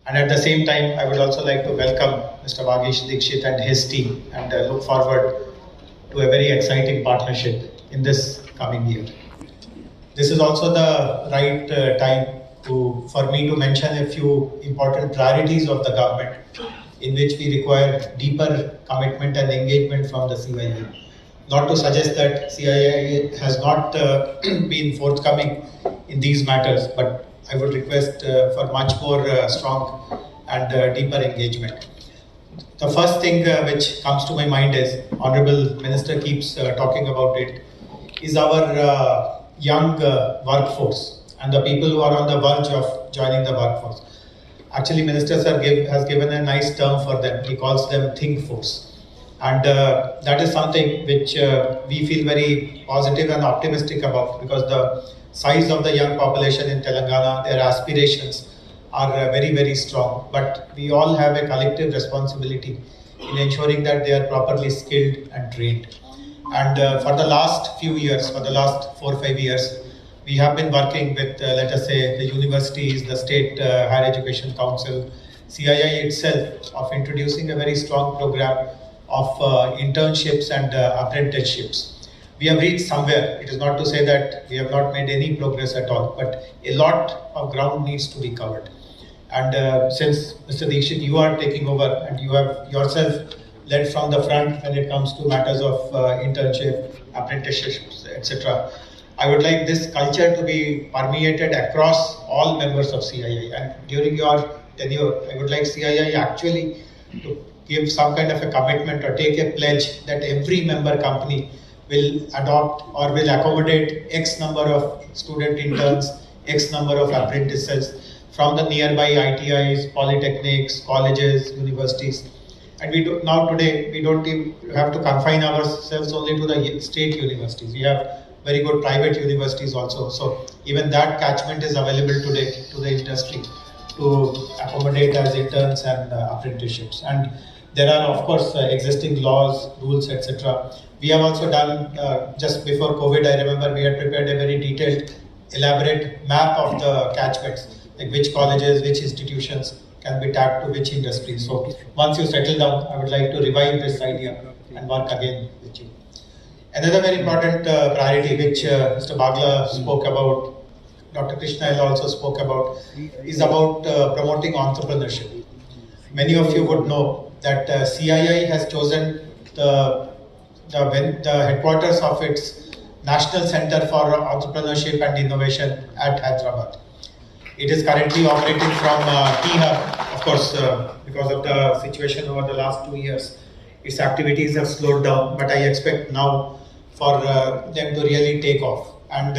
And at the same time, I would also like to welcome Mr. Vagesh Dikshit and his team and look forward to a very exciting partnership in this coming year. This is also the right time for me to mention a few important priorities of the government in which we require deeper commitment and engagement from the CII. Not to suggest that CII has not been forthcoming in these matters, but I would request for much more strong and deeper engagement. The first thing which comes to my mind is, Honorable Minister keeps talking about it, is our young workforce and the people who are on the verge of joining the workforce. Actually, Minister Sir has given a nice term for them. He calls them think force. And that is something which we feel very positive and optimistic about, because the size of the young population in Telangana, their aspirations are very, very strong. But we all have a collective responsibility in ensuring that they are properly skilled and trained. And for the last few years, for the last 4 or 5 years, we have been working with, let us say, the universities, the State Higher Education Council, CII itself, of introducing a very strong program of internships and apprenticeships. We have reached somewhere. It is not to say that we have not made any progress at all, but a lot of ground needs to be covered. And since Mr. Dikshit, you are taking over and you have yourself led from the front when it comes to matters of internship, apprenticeships, etc., I would like this culture to be permeated across all members of CII. And during your tenure, I would like CII actually to give some kind of a commitment or take a pledge that every member company will adopt or will accommodate X number of student interns, X number of apprentices from the nearby ITIs, polytechnics, colleges, universities. And now today, we don't even have to confine ourselves only to the state universities. We have very good private universities also. So even that catchment is available today to the industry to accommodate as interns and apprenticeships. And there are, of course, existing laws, rules, etc. We have also done, just before COVID, I remember we had prepared a very detailed, elaborate map of the catchments, like which colleges, which institutions can be tapped to which industry. So once you settle down, I would like to revive this idea and work again with you. Another very important priority which Mr. Bagla spoke about, Dr. Krishna also spoke about, is about promoting entrepreneurship. Many of you would know that CII has chosen the headquarters of its National Center for Entrepreneurship and Innovation at Hyderabad. It is currently operating from T-Hub. Of course, because of the situation over the last 2 years, its activities have slowed down, but I expect now for them to really take off. And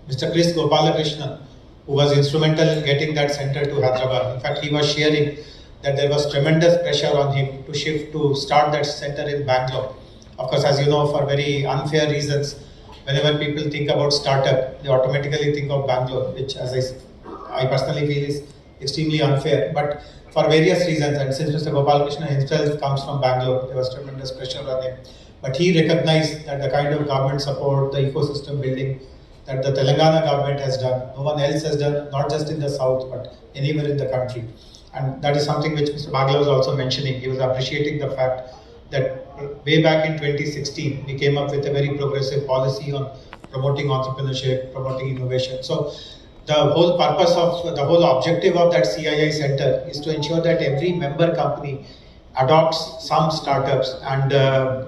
Mr. Chris Gopalakrishnan, who was instrumental in getting that center to Hyderabad, in fact, he was sharing that there was tremendous pressure on him to start that center in Bangalore. Of course, as you know, for very unfair reasons, whenever people think about startup, they automatically think of Bangalore, which, as I personally feel, is extremely unfair. But for various reasons, and since Mr. Gopalakrishnan himself comes from Bangalore, there was tremendous pressure on him. But he recognized that the kind of government support, the ecosystem building that the Telangana government has done, no one else has done, not just in the south, but anywhere in the country. And that is something which Mr. Bagla was also mentioning. He was appreciating the fact that way back in 2016, we came up with a very progressive policy on promoting entrepreneurship, promoting innovation. So the whole purpose of, the whole objective of that CII center is to ensure that every member company adopts some startups and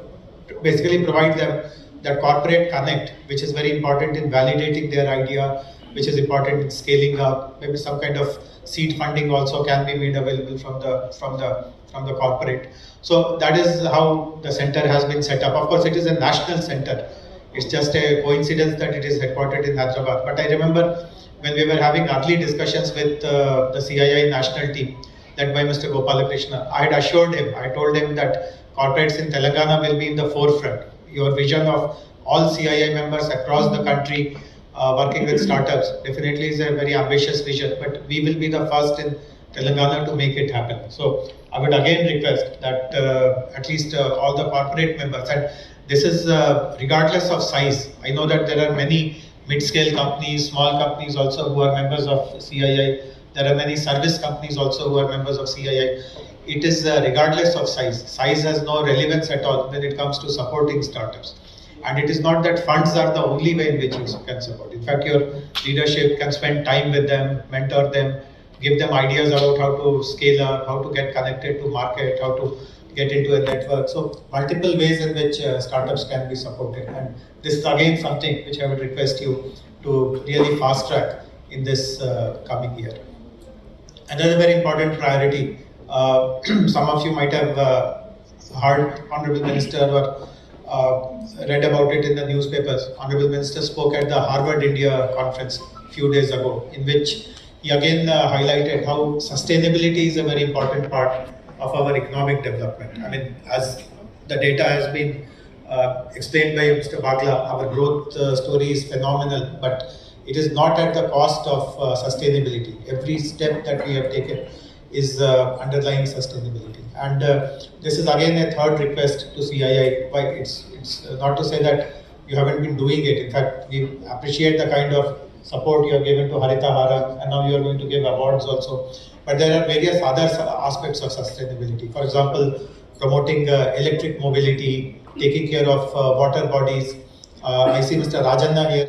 basically provide them that corporate connect, which is very important in validating their idea, which is important in scaling up. Maybe some kind of seed funding also can be made available from the corporate. So that is how the center has been set up. Of course, it is a national center. It's just a coincidence that it is headquartered in Hyderabad. But I remember when we were having early discussions with the CII national team, led by Mr. Gopalakrishna, I had assured him, I told him that corporates in Telangana will be in the forefront. Your vision of all CII members across the country working with startups definitely is a very ambitious vision, but we will be the first in Telangana to make it happen. So I would again request that at least all the corporate members, and this is regardless of size. I know that there are many mid-scale companies, small companies also who are members of CII, There are many service companies also who are members of CII. It is regardless of size. Size has no relevance at all when it comes to supporting startups. And it is not that funds are the only way in which you can support. In fact, your leadership can spend time with them, mentor them, give them ideas about how to scale up, how to get connected to market, how to get into a network. So multiple ways in which startups can be supported. And this is again something which I would request you to really fast track in this coming year. Another very important priority, some of you might have heard Honorable Minister or read about it in the newspapers. Honorable Minister spoke at the Harvard India Conference a few days ago, in which he again highlighted how sustainability is a very important part of our economic development. I mean, as the data has been explained by Mr. Bagla, our growth story is phenomenal, but it is not at the cost of sustainability. Every step that we have taken is underlying sustainability. And this is again a third request to CII. Why it's not to say that you haven't been doing it. In fact, we appreciate the kind of support you have given to Harita Hara, and now you are going to give awards also. But there are various other aspects of sustainability. For example, promoting electric mobility, taking care of water bodies. I see Mr. Rajanna here.